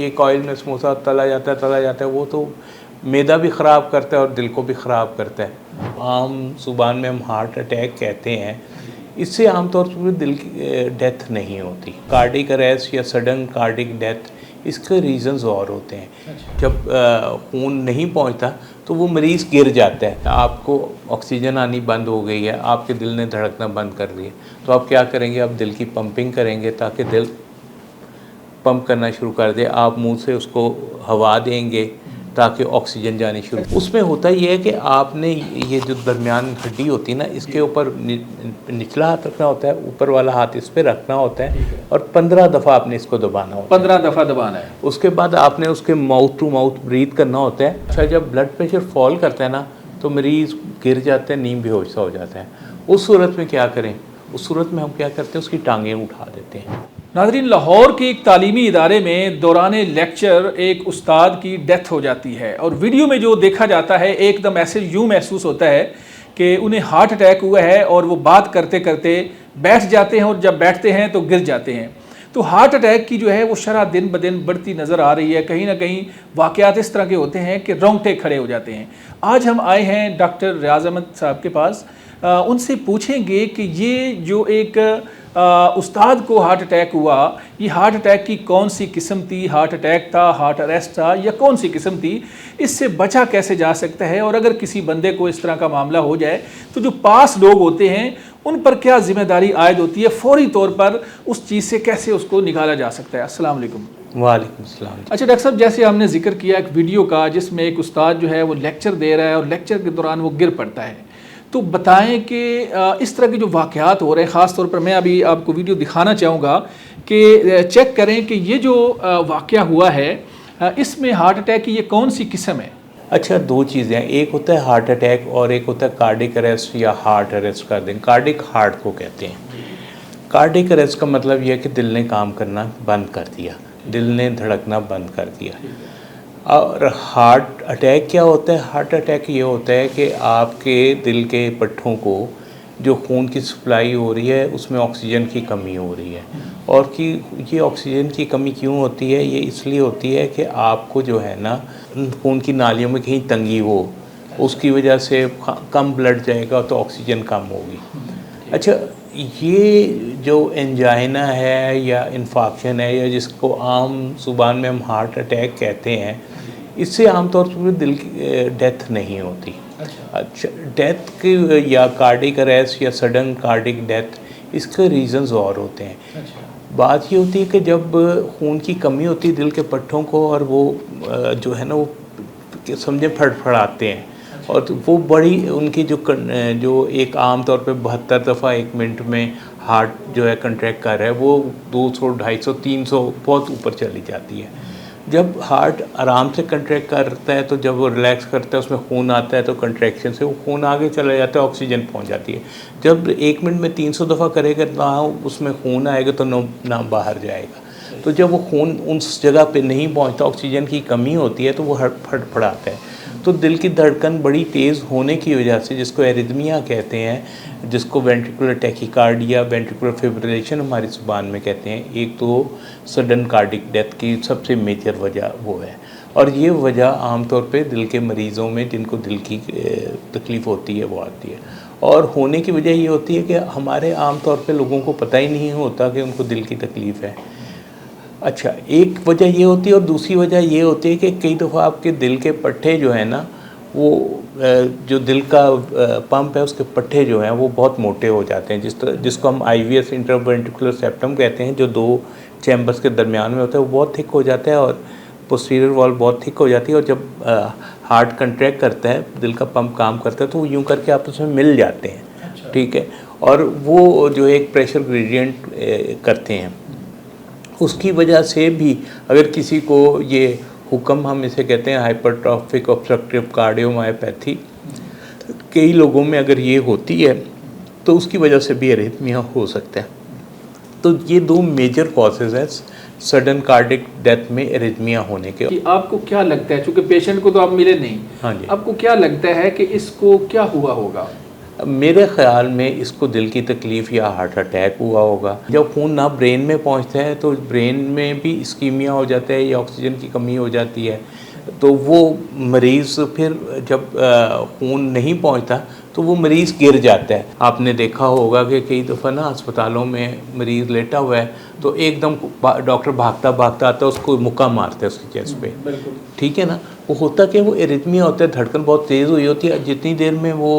एक ऑयल में समोसा तला जाता है, वो तो मैदा भी ख़राब करता है और दिल को भी ख़राब करता है। आम ज़ुबान में हम हार्ट अटैक कहते हैं, इससे आमतौर पर दिल की डेथ नहीं होती। कार्डिक अरेस्ट या सडन कार्डिक डेथ, इसके रीज़न्स और होते हैं। जब खून नहीं पहुंचता तो वो मरीज़ गिर जाता है, आपको ऑक्सीजन आनी बंद हो गई है, आपके दिल ने धड़कना बंद कर दिया, तो आप क्या करेंगे, आप दिल की पंपिंग करेंगे ताकि दिल पंप करना शुरू कर दे। आप मुंह से उसको हवा देंगे ताकि ऑक्सीजन जानी शुरू। उसमें होता ये है कि आपने ये जो दरमियान हड्डी होती है ना, इसके ऊपर निचला हाथ रखना होता है, ऊपर वाला हाथ इस पर रखना होता है और 15 दफ़ा आपने इसको दबाना होता है। 15 दफ़ा दबाना है। उसके बाद आपने उसके माउथ टू माउथ ब्रीथ करना होता है। अच्छा, जब ब्लड प्रेशर फॉल करता है ना तो मरीज़ गिर जाते हैं, नींद बेहोश सा हो जाता है। उस सूरत में क्या करें, उस सूरत में हम क्या करते हैं, उसकी टांगें उठा देते हैं। नाज़रीन, लाहौर के एक तालीमी इदारे में दौरान लेक्चर एक उस्ताद की डेथ हो जाती है और वीडियो में जो देखा जाता है एकदम ऐसे यूँ महसूस होता है कि उन्हें हार्ट अटैक हुआ है और वो बात करते करते बैठ जाते हैं और जब बैठते हैं तो गिर जाते हैं। तो हार्ट अटैक की जो है वो शरह दिन ब दिन बढ़ती नज़र आ रही है। कहीं ना कहीं वाक़यात इस तरह के होते हैं कि रोंगटे खड़े हो जाते हैं। आज हम आए हैं डॉक्टर रियाज अहमद साहब के पास, उनसे पूछेंगे कि ये जो एक उस्ताद को हार्ट अटैक हुआ, ये हार्ट अटैक की कौन सी किस्म थी, हार्ट अटैक था, हार्ट अरेस्ट था या कौन सी किस्म थी, इससे बचा कैसे जा सकता है, और अगर किसी बंदे को इस तरह का मामला हो जाए तो जो पास लोग होते हैं उन पर क्या जिम्मेदारी आयद होती है, फौरी तौर पर उस चीज़ से कैसे उसको निकाला जा सकता है। अस्सलाम वालेकुम। वालेकुम सलाम। अच्छा डॉक्टर साहब, जैसे हमने जिक्र किया एक वीडियो का जिसमें एक उस्ताद जो है वो लेक्चर दे रहा है और लेक्चर के दौरान वो गिर पड़ता है, तो बताएं कि इस तरह के जो वाक़यात हो रहे हैं, ख़ास तौर पर मैं अभी आपको वीडियो दिखाना चाहूँगा कि चेक करें कि ये जो वाक़या हुआ है इसमें हार्ट अटैक की ये कौन सी किस्म है। अच्छा, दो चीज़ें हैं, एक होता है हार्ट अटैक और एक होता है कार्डिक अरेस्ट या हार्ट अरेस्ट कर दें। कार्डिक हार्ट को कहते हैं। कार्डिक अरेस्ट का मतलब यह है कि दिल ने काम करना बंद कर दिया, दिल ने धड़कना बंद कर दिया। और हार्ट अटैक क्या होता है, हार्ट अटैक ये होता है कि आपके दिल के पट्ठों को जो खून की सप्लाई हो रही है उसमें ऑक्सीजन की कमी हो रही है। और कि ये ऑक्सीजन की कमी क्यों होती है, ये इसलिए होती है कि आपको जो है ना खून की नालियों में कहीं तंगी हो, उसकी वजह से कम ब्लड जाएगा तो ऑक्सीजन कम होगी। अच्छा, ये जो एंजाइना है या इन्फाक्शन है या जिसको आम ज़ुबान में हम हार्ट अटैक कहते हैं, इससे आमतौर पर दिल की डेथ नहीं होती। अच्छा, डेथ की या कार्डिक अरेस्ट या सडन कार्डिक डेथ, इसके रीज़न्स और होते हैं। बात ये होती है कि जब खून की कमी होती है दिल के पट्ठों को और वो जो है ना वो समझे फड़फड़ाते हैं, और तो वो बड़ी उनकी जो एक आम तौर पे 72 दफ़ा 1 मिनट में हार्ट जो है कंट्रैक्ट कर रहा है, वो 200, 250, 300 बहुत ऊपर चली जाती है। जब हार्ट आराम से कंट्रैक्ट करता है तो जब वो रिलैक्स करता है उसमें खून आता है तो कंट्रैक्शन से वो खून आगे चला जाता है, ऑक्सीजन पहुंच जाती है। जब 1 मिनट में 300 दफ़ा करेगा ना उसमें खून आएगा तो ना बाहर जाएगा। तो जब वो खून उस जगह पे नहीं पहुंचता, ऑक्सीजन की कमी होती है, तो वो फड़फड़ाता है। तो दिल की धड़कन बड़ी तेज़ होने की वजह से, जिसको एरिथमिया कहते हैं, जिसको वेंट्रिकुलर टैकीकार्डिया, वेंट्रिकुलर फिब्रिलेशन हमारी ज़ुबान में कहते हैं, एक तो सडन कार्डिक डेथ की सबसे मेजर वजह वो है। और ये वजह आमतौर पे दिल के मरीज़ों में जिनको दिल की तकलीफ़ होती है वो आती है। और होने की वजह ये होती है कि हमारे आम तौर पे लोगों को पता ही नहीं होता कि उनको दिल की तकलीफ़ है। अच्छा, एक वजह ये होती है और दूसरी वजह ये होती है कि कई दफ़ा आपके दिल के पट्टे जो हैं ना, वो जो दिल का पंप है उसके पट्टे जो हैं वो बहुत मोटे हो जाते हैं, जिसको हम IVS इंट्रावेंट्रिकुलर सेप्टम कहते हैं, जो 2 चैम्बर्स के दरमियान में होता है, वो बहुत थिक हो जाता है और पोस्टीरियर वॉल बहुत थिक हो जाती है। और जब हार्ट कंट्रैक्ट करता है, दिल का पंप काम करता है, तो वो यूँ करके आपस में मिल जाते हैं। ठीक है, और वो जो एक प्रेशर ग्रेडियंट करते हैं, उसकी वजह से भी अगर किसी को ये हुक्म, हम इसे कहते हैं हाइपरट्रॉफिक ऑब्स्ट्रक्टिव कार्डियोमायोपैथी, कई लोगों में अगर ये होती है तो उसकी वजह से भी एरिथमिया हो सकता है। तो ये 2 मेजर कॉजेज़ हैं सडन कार्डिक डेथ में एरिथमिया होने के। कि आपको क्या लगता है, चूँकि पेशेंट को तो आप मिले नहीं, हाँ जी, आपको क्या लगता है कि इसको क्या हुआ होगा? मेरे ख्याल में इसको दिल की तकलीफ़ या हार्ट अटैक हुआ होगा। जब खून ना ब्रेन में पहुंचता है तो ब्रेन में भी इस्कीमिया हो जाता है या ऑक्सीजन की कमी हो जाती है, तो वो मरीज़ फिर जब खून नहीं पहुंचता तो वो मरीज़ गिर जाता है। आपने देखा होगा कि कई दफ़ा ना अस्पतालों में मरीज़ लेटा हुआ है तो एकदम डॉक्टर भागता भागता आता है, उसको मुक्का मारता है उसकी चेस्ट पे, ठीक है ना। वो होता कि वो एरिथमिया होता है, धड़कन बहुत तेज़ हुई होती है। जितनी देर में वो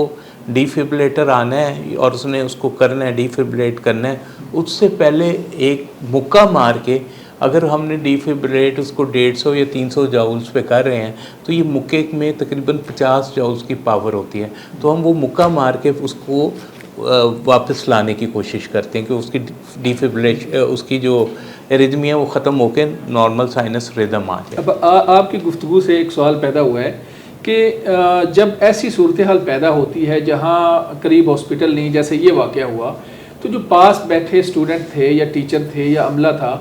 डिफिब्रिलेटर आना है और उसने उसको करना है, डिफिब्रिलेट करना है, उससे पहले एक मुक्का मार के अगर हमने डिफिब्रिलेट उसको 150 या 300 जाउल्स पे कर रहे हैं तो ये मुक्के में तकरीबन 50 जाउल्स की पावर होती है। तो हम वो मुक्का मार के उसको वापस लाने की कोशिश करते हैं कि उसकी डिफिब्रिलेशन, उसकी जो एरिथमिया वो ख़त्म होकर नॉर्मल साइनस रिदम आ जाए। अब आपकी गुफ्तगू से एक सवाल पैदा हुआ है कि जब ऐसी सूरत हाल पैदा होती है जहाँ करीब हॉस्पिटल नहीं, जैसे ये वाक़या हुआ, तो जो पास बैठे स्टूडेंट थे या टीचर थे या अमला था,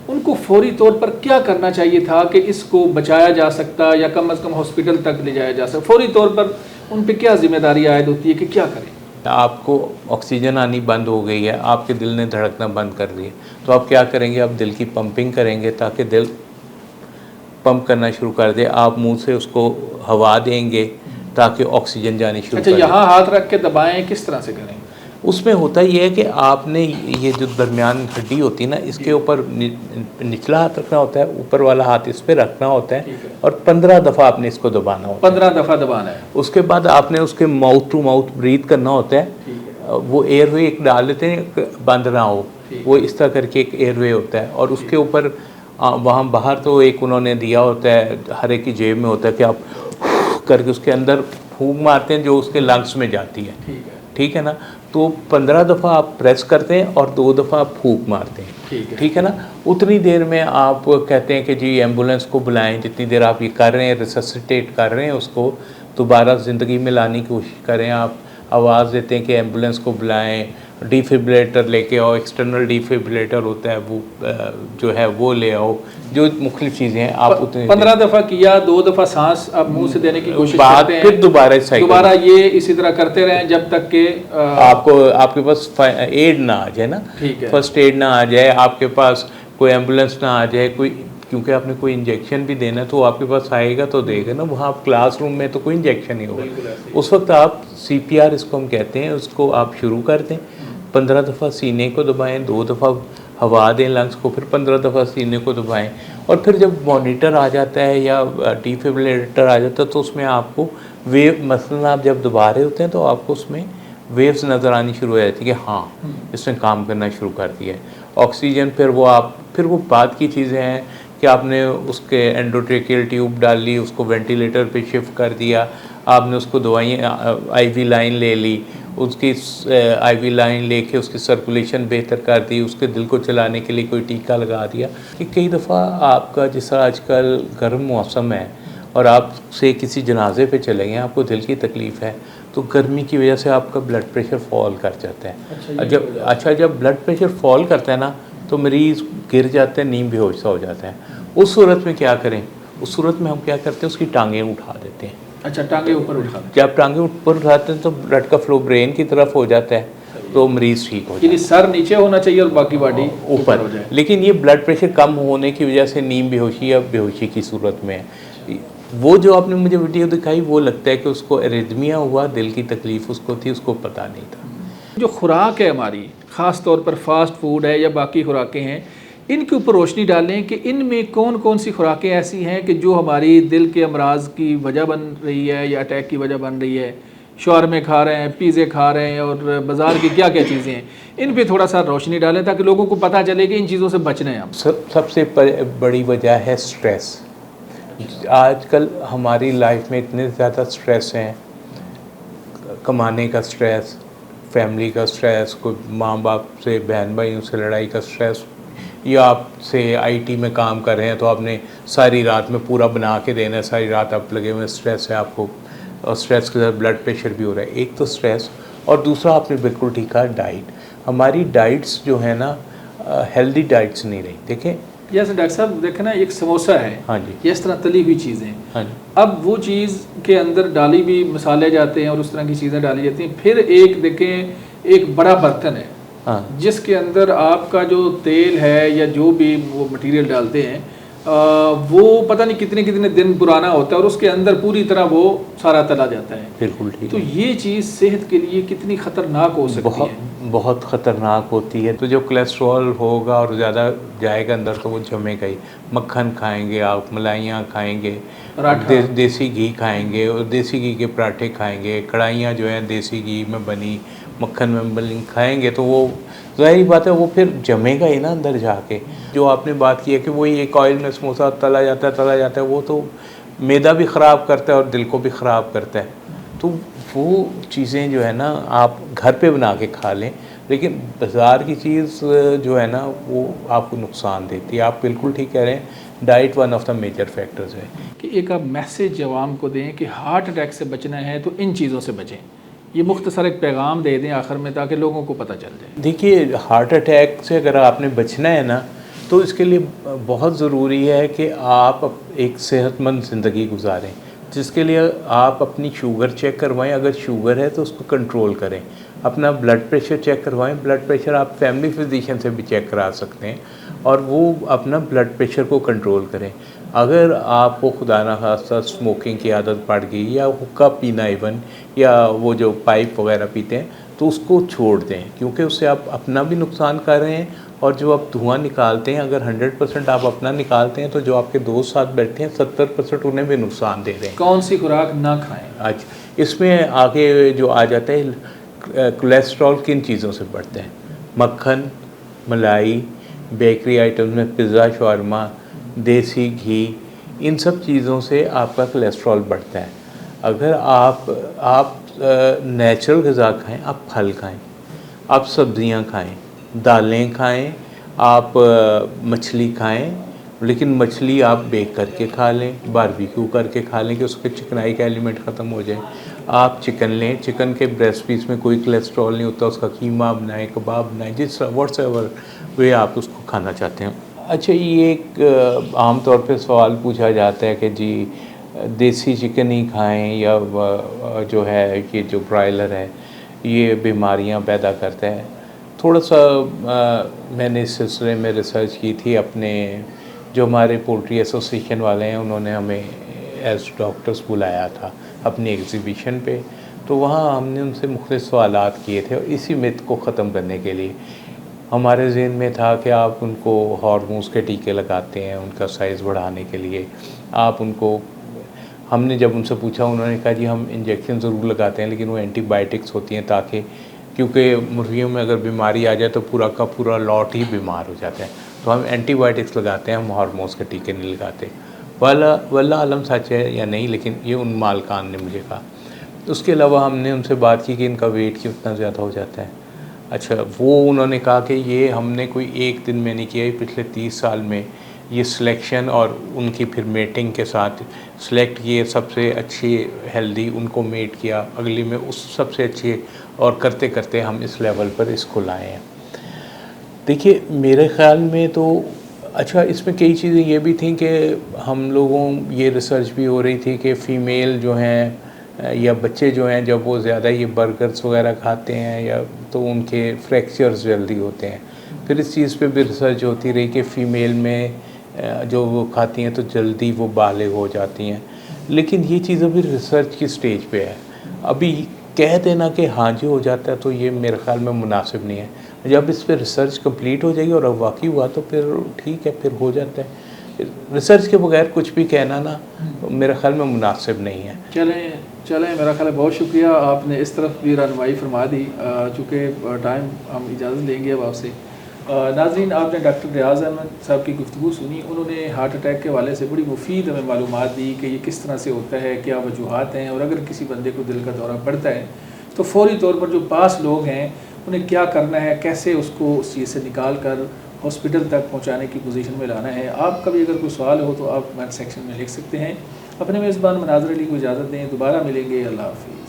उनको फौरी तौर पर क्या करना चाहिए था कि इसको बचाया जा सकता या कम अज़ कम हॉस्पिटल तक ले जाया जा सकता? फौरी तौर पर उन पर क्या जिम्मेदारी आयद होती है कि क्या करें? आपको ऑक्सीजन आनी बंद हो गई है, आपके दिल ने धड़कना बंद कर दिया, तो आप क्या करेंगे? आप दिल की पंपिंग करेंगे ताकि दिल पंप करना शुरू कर दे। आप मुंह से उसको हवा देंगे ताकि ऑक्सीजन जानी शुरू कर दे। यहाँ हाथ रख के दबाएं, किस तरह से करें? उसमें होता ये है कि आपने ये जो दरमियान हड्डी होती है ना, इसके ऊपर निचला हाथ रखना होता है, ऊपर वाला हाथ इस पे रखना होता है और 15 दफ़ा आपने इसको दबाना होता है। 15 दफ़ा दबाना है। उसके बाद आपने उसके माउथ टू माउथ ब्रीथ करना होता है। वो एयरवे एक डाल देते हैं, बंद ना हो, वो इस तरह करके एक एयरवे होता है। और उसके ऊपर वहाँ बाहर तो एक उन्होंने दिया होता है, हर एक की जेब में होता है कि आप करके उसके अंदर फूंक मारते हैं जो उसके लंग्स में जाती है, ठीक है ना। तो 15 दफ़ा आप प्रेस करते हैं और 2 दफ़ा आप फूंक मारते हैं, ठीक है ना। उतनी देर में आप कहते हैं कि जी एम्बुलेंस को बुलाएं। जितनी देर आप ये कर रहे हैं, रिससिटेट कर रहे हैं, उसको दोबारा ज़िंदगी में लाने की कोशिश करें। आप आवाज़ देते हैं कि एम्बुलेंस को बुलाएं, डिफिब्रिलेटर लेके आओ, एक्सटर्नल डिफिब्रिलेटर होता है वो जो है वो ले आओ, जो मुख्तलिफ चीज़ें हैं। आप उतनी 15 दफ़ा किया, 2 दफ़ा सांस आप मुंह से देने की कोशिश करते हैं, फिर दोबारा ये इसी तरह करते रहें जब तक कि आपको आपके पास एड ना आ जाए ना, फर्स्ट एड ना आ जाए, आपके पास कोई एम्बुलेंस ना आ जाए, कोई, क्योंकि आपने कोई इंजेक्शन भी देना है तो आपके पास आएगा तो देगा ना। वहाँ आप क्लासरूम में तो कोई इंजेक्शन नहीं होगा। उस वक्त आप CPR इसको हम कहते हैं, उसको आप शुरू कर दें। 15 दफ़ा सीने को दबाएं, 2 दफ़ा हवा दें लंग्स को, फिर 15 दफ़ा सीने को दबाएं। और फिर जब मॉनिटर आ जाता है या डिफिब्रिलेटर आ जाता है तो उसमें आपको वेव, मसलन आप जब दबा रहे होते हैं तो आपको उसमें वेव्स नज़र आनी शुरू हो जाती है कि हाँ इसने काम करना शुरू कर दिया है। ऑक्सीजन फिर वो बाद की चीज़ें हैं कि आपने उसके एंडोट्रेकियल ट्यूब डाल ली, उसको वेंटिलेटर पे शिफ्ट कर दिया, आपने उसको दवाइयाँ IV लाइन ले ली, उसकी IV लाइन लेके उसकी सर्कुलेशन बेहतर कर दी, उसके दिल को चलाने के लिए कोई टीका लगा दिया। कि कई दफ़ा आपका जैसा आजकल गर्म मौसम है और आप से किसी जनाजे पे चले गए, आपको दिल की तकलीफ़ है, तो गर्मी की वजह से आपका ब्लड प्रेशर फॉल कर जाता है। जब ब्लड प्रेशर फॉल करता है ना तो मरीज़ गिर जाते हैं, नींद बेहोश सा हो जाता है। उस सूरत में क्या करें? उस सूरत में हम क्या करते हैं, उसकी टांगें उठा देते हैं। अच्छा, टांगें ऊपर उठा दें। जब टांगें ऊपर उठाते हैं तो ब्लड का फ्लो ब्रेन की तरफ हो जाता है, तो मरीज़ ठीक हो जाता है। सर नीचे होना चाहिए और बाकी बॉडी ऊपर हो जाए। लेकिन ये ब्लड प्रेशर कम होने की वजह से नींद बेहोशी या बेहोशी की सूरत में है। वो जो आपने मुझे वीडियो दिखाई वो लगता है कि उसको एरिथमिया हुआ, दिल की तकलीफ़ उसको थी, उसको पता नहीं था। जो खुराक है हमारी, ख़ास तौर पर फास्ट फूड है या बाकी खुराकें हैं, इनके ऊपर रोशनी डालें कि इनमें कौन कौन सी खुराकें ऐसी हैं कि जो हमारी दिल के अमराज की वजह बन रही है या अटैक की वजह बन रही है। शौरमे खा रहे हैं, पिज़्ज़े खा रहे हैं और बाज़ार की क्या क्या चीज़ें हैं, इन पे थोड़ा सा रोशनी डालें ताकि लोगों को पता चले कि इन चीज़ों से बचना है। हम सबसे बड़ी वजह है स्ट्रेस। आजकल हमारी लाइफ में इतने ज़्यादा स्ट्रेस हैं, कमाने का स्ट्रेस, फैमिली का स्ट्रेस, कोई माँ बाप से, बहन भाइयों से लड़ाई का स्ट्रेस, या आपसे IT में काम कर रहे हैं तो आपने सारी रात में पूरा बना के देना है, सारी रात आप लगे हुए, स्ट्रेस है आपको, और स्ट्रेस के साथ ब्लड प्रेशर भी हो रहा है। एक तो स्ट्रेस, और दूसरा आपने बिल्कुल ठीक कहा, डाइट। हमारी डाइट्स जो है ना हेल्दी डाइट्स नहीं रही। देखें जैसे डॉक्टर साहब देखें ना, एक समोसा है, हाँ जी, ये इस तरह तली हुई चीज़ें, हाँ जी, अब वो चीज़ के अंदर डाली भी मसाले जाते हैं और उस तरह की चीज़ें डाली जाती हैं। फिर एक देखें एक बड़ा बर्तन है हाँ जिसके अंदर आपका जो तेल है या जो भी वो मटेरियल डालते हैं वो पता नहीं कितने कितने दिन पुराना होता है और उसके अंदर पूरी तरह वो सारा तला जाता है। बिल्कुल ठीक तो है। ये चीज़ सेहत के लिए कितनी ख़तरनाक हो सकती बहुत है? बहुत ख़तरनाक होती है। तो जो कोलेस्ट्रॉल होगा और ज़्यादा जाएगा अंदर तो वो जमेगा ही। मक्खन खाएंगे आप, मलाइयाँ खाएंगे, पराठा। देसी घी खाएंगे और देसी घी के पराठे खाएंगे, कढ़ाइयाँ जो हैं देसी घी में बनी, मक्खन में बनी खाएंगे तो वो ज़ाहिर बात है वो फिर जमेगा ही ना अंदर जाके। जो आपने बात की है कि वही एक ऑयल में समोसा तला जाता है, वो तो मैदा भी ख़राब करता है और दिल को भी ख़राब करता है। तो वो चीज़ें जो है ना आप घर पे बना के खा लें, लेकिन बाज़ार की चीज़ जो है ना वो आपको नुकसान देती है। आप बिल्कुल ठीक कह रहे हैं, diet one of the major factors है। कि एक आप मैसेज आवाम को दें कि हार्ट अटैक से बचना है तो इन चीज़ों से बचें, ये मुख्तसर एक पैगाम दे दें आखिर में ताकि लोगों को पता चल जाए। देखिए, हार्ट अटैक से अगर आपने बचना है ना तो इसके लिए बहुत ज़रूरी है कि आप एक सेहतमंद ज़िंदगी गुजारें, जिसके लिए आप अपनी शुगर चेक करवाएं, अगर शुगर है तो उसको कंट्रोल करें। अपना ब्लड प्रेशर चेक करवाएं, ब्लड प्रेशर आप फैमिली फिजिशियन से भी चेक करा सकते हैं और वो अपना ब्लड प्रेशर को कंट्रोल करें। अगर आपको खुदा ना खास्ता स्मोकिंग की आदत पड़ गई या हुक्का पीना इवन या वो जो पाइप वगैरह पीते हैं तो उसको छोड़ दें, क्योंकि उससे आप अपना भी नुकसान कर रहे हैं और जो आप धुआं निकालते हैं अगर 100% आप अपना निकालते हैं तो जो आपके दोस्त साथ बैठे हैं 70% उन्हें भी नुकसान दे रहे हैं। कौन सी खुराक ना खाएं? आज इसमें आगे जो आ जाता है कोलेस्ट्रॉल किन चीज़ों से बढ़ते हैं? मक्खन, मलाई, बेकरी आइटम्स में पिज़्ज़ा, शावरमा, देसी घी, इन सब चीज़ों से आपका कोलेस्ट्रॉल बढ़ता है। अगर आप नेचुरल ग़िज़ा खाएं, आप फल खाएं, आप सब्ज़ियां खाएं, दालें खाएं, आप मछली खाएं, लेकिन मछली आप बेक करके खा लें, बारबेक्यू करके खा लें कि उसके चिकनाई का एलिमेंट ख़त्म हो जाए। आप चिकन लें, चिकन के ब्रेस्ट पीस में कोई कोलेस्ट्रॉल नहीं होता, उसका कीमा बनाएं, कबाब बनाएं, जिस व्हाट्सएवर वे आप उसको खाना चाहते हैं। अच्छा, ये एक आम तौर पे सवाल पूछा जाता है कि जी देसी चिकन ही खाएं या जो है ये जो ब्रॉयलर है ये बीमारियां पैदा करता है। थोड़ा सा मैंने इस सिलसिले में रिसर्च की थी। अपने जो हमारे पोल्ट्री एसोसिएशन वाले हैं उन्होंने हमें एज डॉक्टर्स बुलाया था अपनी एग्ज़िबिशन पे, तो वहाँ हमने उनसे मुख्तलिफ सवालात किए थे और इसी मिथ को ख़त्म करने के लिए हमारे ज़हन में था कि आप उनको हार्मोन्स के टीके लगाते हैं उनका साइज़ बढ़ाने के लिए। आप उनको, हमने जब उनसे पूछा उन्होंने कहा जी हम इंजेक्शन ज़रूर लगाते हैं लेकिन वो एंटीबायोटिक्स होती हैं ताकि, क्योंकि मुर्गियों में अगर बीमारी आ जाए तो पूरा का पूरा लॉट ही बीमार हो जाता है, तो हम एंटीबायोटिक्स लगाते हैं, हम हार्मोन्स के टीके नहीं लगाते। वल्लाह आलम सच है या नहीं, लेकिन ये उन मालकान ने मुझे कहा। उसके अलावा हमने उनसे बात की कि इनका वेट क्यों इतना ज़्यादा हो जाता है। अच्छा, वो उन्होंने कहा कि ये हमने कोई एक दिन में नहीं किया, ये पिछले 30 साल में ये सिलेक्शन और उनकी फिर मेटिंग के साथ सिलेक्ट किए सबसे अच्छी हेल्दी, उनको मेट किया, अगली में उस सबसे अच्छे, और करते करते हम इस लेवल पर इसको लाए हैं। देखिए मेरे ख़्याल में तो अच्छा इसमें कई चीज़ें ये भी थी कि हम लोगों, ये रिसर्च भी हो रही थी कि फ़ीमेल जो हैं या बच्चे जो हैं जब वो ज़्यादा ये बर्गर्स वगैरह खाते हैं या तो उनके फ्रैक्चर्स जल्दी होते हैं। फिर इस चीज़ पे भी रिसर्च होती रही कि फ़ीमेल में जो वो खाती हैं तो जल्दी वो बालिग हो जाती हैं, लेकिन ये चीज़ अभी रिसर्च की स्टेज पे है। अभी कह देना कि हाँ जी हो जाता है तो ये मेरे ख़्याल में मुनासिब नहीं है। जब इस पर रिसर्च कंप्लीट हो जाएगी और अब वाकई हुआ तो फिर ठीक है, फिर हो जाता है। रिसर्च के बगैर कुछ भी कहना ना मेरे ख्याल में मुनासिब नहीं है। चलें मेरा ख्याल है बहुत शुक्रिया, आपने इस तरफ भी रहनुमाई फरमा दी। चूँकि टाइम हम इजाज़त लेंगे अब आपसे। नाज़रीन, आपने डॉक्टर रियाज़ अहमद साहब की गुफ्तगू सुनी। उन्होंने हार्ट अटैक के हवाले से बड़ी मुफीद हमें मालूमात दी कि ये किस तरह से होता है, क्या वजूहात हैं, और अगर किसी बंदे को दिल का दौरा पड़ता है तो फौरी तौर पर जो पास लोग हैं उन्हें क्या करना है, कैसे उसको उस चीज़ से निकाल कर हॉस्पिटल तक पहुंचाने की पोजीशन में लाना है। आपका भी अगर कोई सवाल हो तो आप कमेंट सेक्शन में लिख सकते हैं। अपने मेज़बान मनाज़र अली को इजाज़त दें, दोबारा मिलेंगे। अल्लाह हाफ़िज़।